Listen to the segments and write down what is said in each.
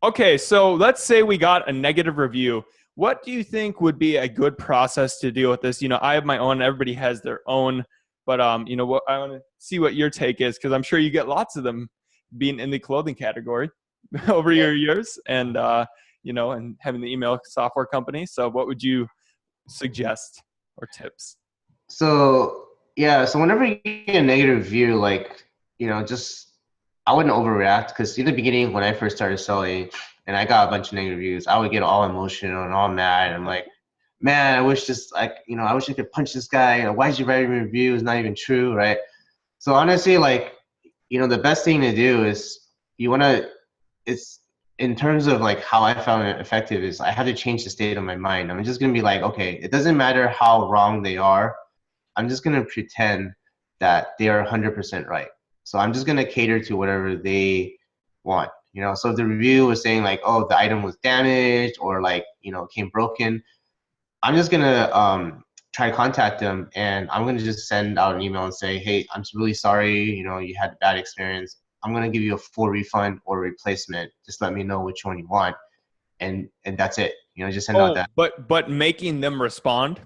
Okay, so let's say we got a negative review. What do you think would be a good process to deal with this? I have my own, everybody has their own, but what I want to see what your take is because I'm sure you get lots of them being in the clothing category over Yeah. your years and and having the email software company. So what would you suggest or tips? So yeah, so whenever you get a negative review, like, just I wouldn't overreact because in the beginning when I first started selling and I got a bunch of negative reviews, I would get all emotional and all mad. I'm like, man, I wish this like, I wish I could punch this guy. Why did you write a review? It's not even true, right? So honestly, like, the best thing to do is you want to, it's in terms of like how I found it effective is I had to change the state of my mind. I'm just gonna be like, okay, it doesn't matter how wrong they are. I'm just gonna pretend that they are 100% right. So I'm just gonna cater to whatever they want. So if the review was saying like, oh, the item was damaged or like, came broken, I'm just gonna try to contact them and I'm gonna just send out an email and say, hey, I'm really sorry, you had a bad experience. I'm gonna give you a full refund or replacement. Just let me know which one you want, and that's it. Just send out Oh, that. but making them respond,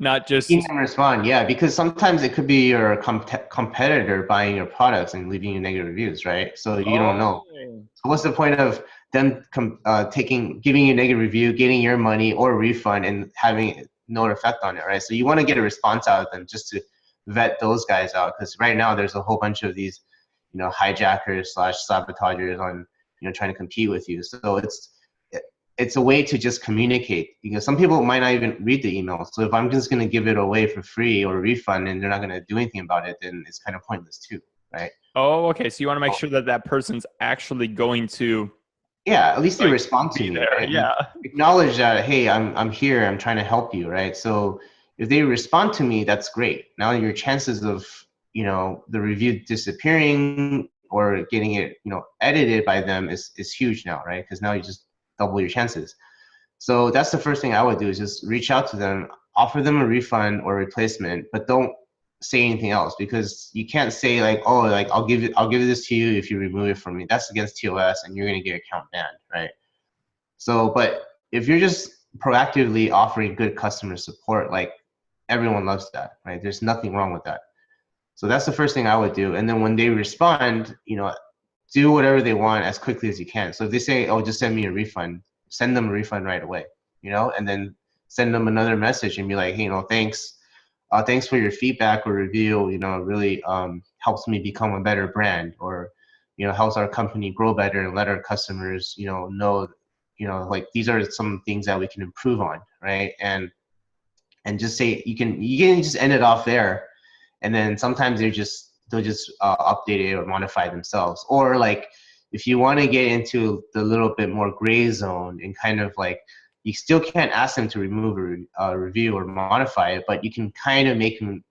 not Seeing just them respond, yeah, because sometimes it could be your competitor buying your products and leaving you negative reviews, right? So you don't know. oh. So what's the point of them giving you a negative review, getting your money or a refund, and having no effect on it, right? So you want to get a response out of them just to vet those guys out, because right now there's a whole bunch of these, hijackers slash sabotagers on, trying to compete with you. So it's a way to just communicate, because some people might not even read the email. So if I'm just going to give it away for free or a refund and they're not going to do anything about it, then it's kind of pointless too, right? Oh, okay. So you want to make sure that that person's actually going to Yeah, at least they like respond to be me, there. right? And Yeah. acknowledge that, hey, I'm here, I'm trying to help you, right? So if they respond to me, that's great. Now your chances of, the review disappearing or getting it, edited by them is huge now, right? Because now you just double your chances. So that's the first thing I would do is just reach out to them, offer them a refund or replacement, but don't say anything else, because you can't say like, oh, like I'll give this to you if you remove it from me. That's against TOS and you're gonna get your account banned, right? So, but if you're just proactively offering good customer support, like everyone loves that, right? There's nothing wrong with that. So that's the first thing I would do. And then when they respond, do whatever they want as quickly as you can. So if they say, oh, just send me a refund, send them a refund right away, and then send them another message and be like, hey, thanks. Thanks for your feedback or review. It really helps me become a better brand, or helps our company grow better and let our customers know like these are some things that we can improve on, right? And just say you can just end it off there, and then sometimes they'll just update it or modify themselves. Or like if you want to get into the little bit more gray zone and kind of like you still can't ask them to remove a review or modify it, but you can kind of make them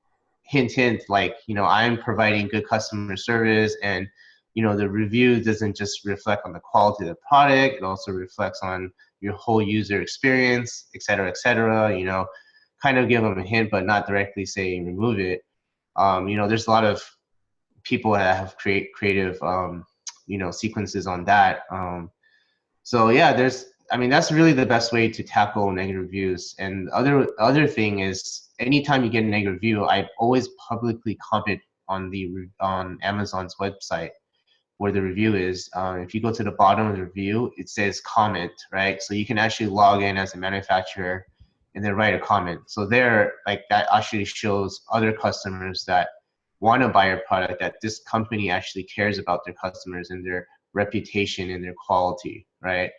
hint like, I'm providing good customer service, and the review doesn't just reflect on the quality of the product, it also reflects on your whole user experience, et cetera, et cetera. Kind of give them a hint, but not directly say remove it. There's a lot of people that have creative, sequences on that. So yeah, I mean, that's really the best way to tackle negative reviews. And other thing is, anytime you get a negative review, I always publicly comment on Amazon's website where the review is. If you go to the bottom of the review, it says comment, right? So you can actually log in as a manufacturer and then write a comment. So there, like that actually shows other customers that want to buy your product that this company actually cares about their customers and their reputation and their quality, right?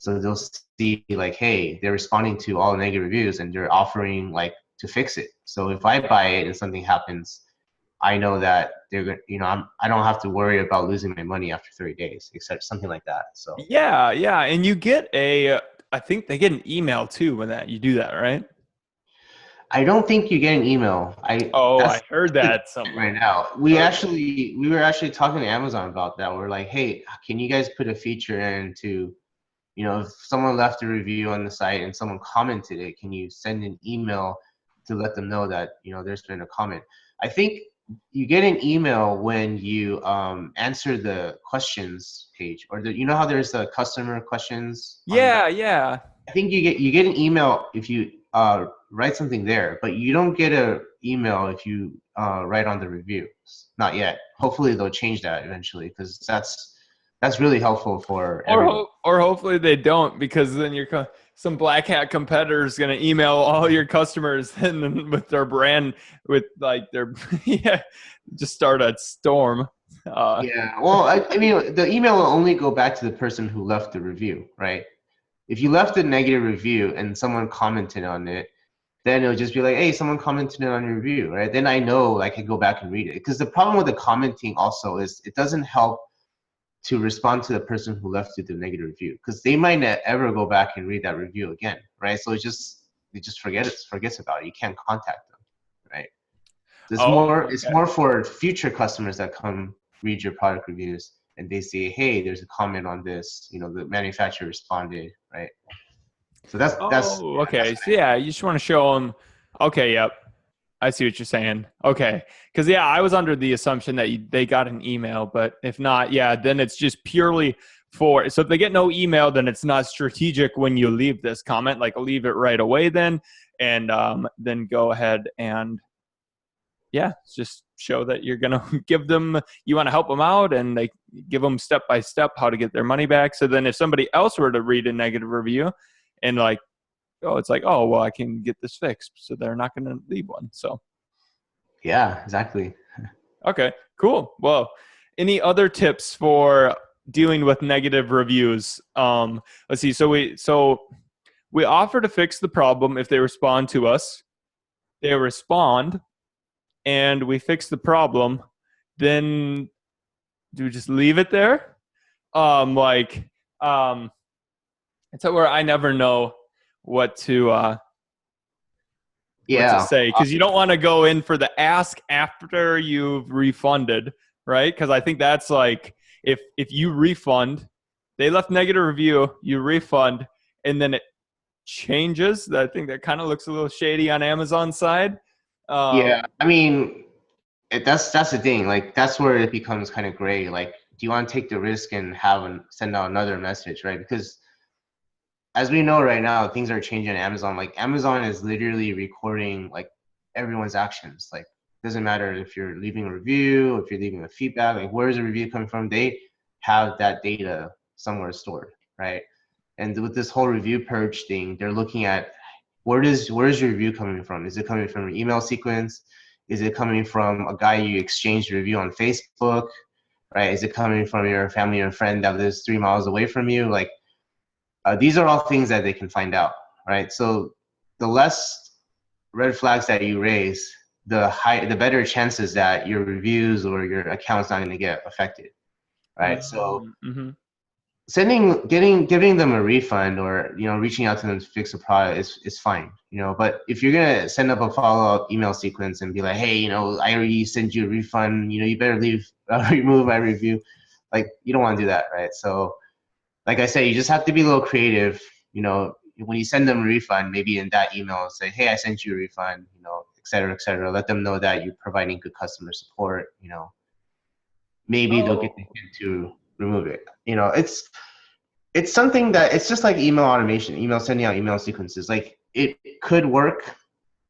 So they'll see like, hey, they're responding to all the negative reviews and they're offering like to fix it. So if I buy it and something happens, I know that they're going, I don't have to worry about losing my money after 30 days, except something like that. So Yeah, yeah. And you get I think they get an email too when that you do that, right? I don't think you get an email. Oh, I That's heard the that somewhere. right now. We Okay. actually we were actually talking to Amazon about that. We're like, hey, can you guys put a feature in to, if someone left a review on the site and someone commented it, can you send an email to let them know that, there's been a comment? I think you get an email when you answer the questions page, or you know how there's the customer questions on the. Yeah, yeah. I think you get an email if you write something there, but you don't get a email if you write on the reviews. Not yet. Hopefully they'll change that eventually, because that's really helpful for everyone. Or hopefully they don't, because then some black hat competitor is going to email all your customers and then with their brand, with like their yeah, just start a storm. Yeah. Well, I mean, the email will only go back to the person who left the review, right? If you left a negative review and someone commented on it, then it'll just be like, hey, someone commented on your review, right? Then I know I can go back and read it. Because the problem with the commenting also is it doesn't help to respond to the person who left you the negative review, because they might not ever go back and read that review again, right? So it just forgets about it. You can't contact them, right? So Oh, it's okay. more for future customers that come read your product reviews and they say, hey, there's a comment on this, the manufacturer responded, right? So that's Oh, yeah, that's okay. what So yeah, you just want to show them. Okay, yep. I see what you're saying. Okay. Because, yeah, I was under the assumption that they got an email, but if not, yeah, then it's just purely for. So if they get no email, then it's not strategic when you leave this comment. Like, leave it right away then, and then go ahead and, yeah, just show that you're going to give them, you want to help them out, and they give them step by step how to get their money back. So then if somebody else were to read a negative review and, like, oh, it's like, oh, well, I can get this fixed. So they're not going to leave one. So. yeah, exactly. Okay, cool. Well, any other tips for dealing with negative reviews? Let's see. So we offer to fix the problem if they respond to us. They respond, and we fix the problem. Then do we just leave it there? Like, it's where I never know what to Yeah. say, because you don't want to go in for the ask after you've refunded, right? Because I think that's like, if you refund, they left negative review, you refund, and then it changes. I think that kind of looks a little shady on Amazon's side. Yeah. Um, I mean, that's the thing. Like, that's where it becomes kind of gray. Like, do you want to take the risk and send out another message, right? Because as we know right now, things are changing on Amazon. Like, Amazon is literally recording like everyone's actions. Like, doesn't matter if you're leaving a review, if you're leaving a feedback, like where's the review coming from? They have that data somewhere stored, right? And with this whole review purge thing, they're looking at where's your review coming from? Is it coming from an email sequence? Is it coming from a guy you exchanged a review on Facebook? Right? Is it coming from your family or friend that lives 3 miles away from you? Like, these are all things that they can find out, right? So the less red flags that you raise, the better chances that your reviews or your account's not going to get affected, right? So mm-hmm. giving them a refund, or reaching out to them to fix a product is fine, but if you're gonna send up a follow-up email sequence and be like, hey, I already sent you a refund, you better remove my review, like, you don't want to do that, right? So like I say, you just have to be a little creative, when you send them a refund, maybe in that email say, hey, I sent you a refund, et cetera, et cetera. Let them know that you're providing good customer support, maybe they'll get the Oh, hint to remove it. It's something that it's just like email automation, sending out email sequences. Like, it could work,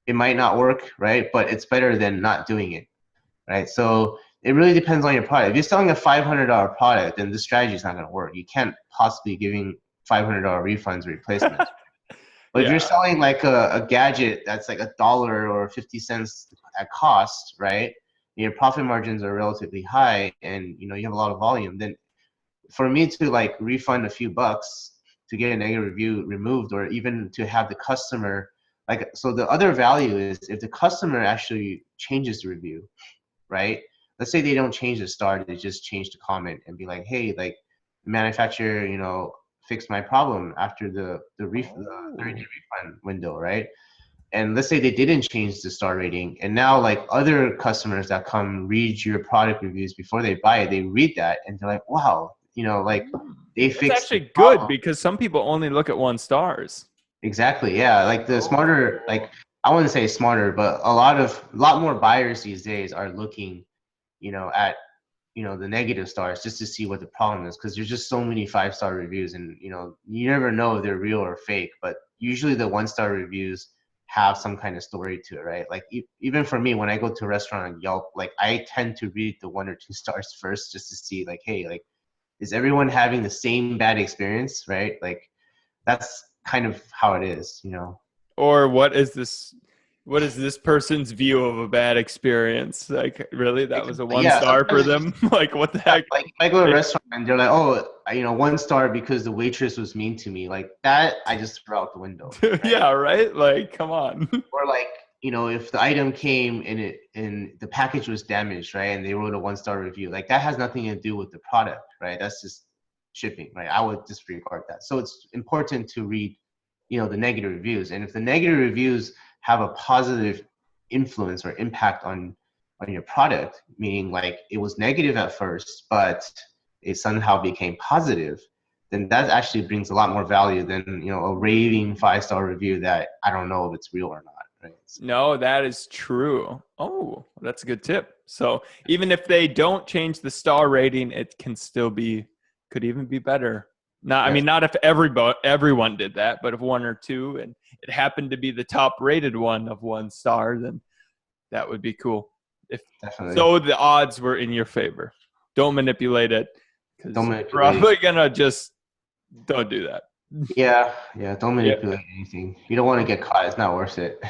it might not work, right? But it's better than not doing it, right? So it really depends on your product. If you're selling a $500 product, then this strategy is not going to work. You can't possibly giving $500 refunds or replacements. But if you're yeah. selling like a gadget that's like $1 or 50 cents at cost, right? Your profit margins are relatively high, and you have a lot of volume. Then for me to like refund a few bucks to get a negative review removed, or even to have the customer, like, so the other value is if the customer actually changes the review, right? Let's say they don't change the star, they just change the comment and be like, hey, like, the manufacturer, fixed my problem after the 30-day Oh. refund window, right? And let's say they didn't change the star rating, and now like other customers that come read your product reviews before they buy it, they read that and they're like, wow, like, they That's fixed the actually good, problem. because some people only look at 1 stars. Exactly, yeah. Like, the smarter, like, Oh. I wouldn't say smarter, but a lot more buyers these days are looking, at the negative stars just to see what the problem is, because there's just so many 5-star reviews, and you never know if they're real or fake. But usually the 1-star reviews have some kind of story to it, right? Like even for me, when I go to a restaurant on Yelp, like I tend to read the 1 or 2 stars first just to see, like, hey, like, is everyone having the same bad experience, right? Like that's kind of how it is. Or what is this person's view of a bad experience? Like, really, that was a one Yeah, star for sometimes them? Like, what the yeah, heck? like if I go to a restaurant and they're like, oh, 1 star because the waitress was mean to me, like that, I just throw out the window, right? Yeah, right? Like, come on. Or like, if the item came and the package was damaged, right, and they wrote a 1-star review, like that has nothing to do with the product, right? That's just shipping, right? I would disregard that. So it's important to read, the negative reviews, and if the negative reviews have a positive influence or impact on your product, meaning like it was negative at first, but it somehow became positive, then that actually brings a lot more value than a raving 5-star review that I don't know if it's real or not. Right? So, No, that is true. Oh, that's a good tip. So even if they don't change the star rating, it can still be, could even be better. Not, I yes, mean, not if everyone did that, but if one or two, and it happened to be the top rated one of 1 star, then that would be cool. If definitely. so, the odds were in your favor. Don't manipulate it, Don't because you're manipulate. probably gonna just don't do that. Yeah, yeah. Don't Yeah. manipulate anything. You don't want to get caught. It's not worth it.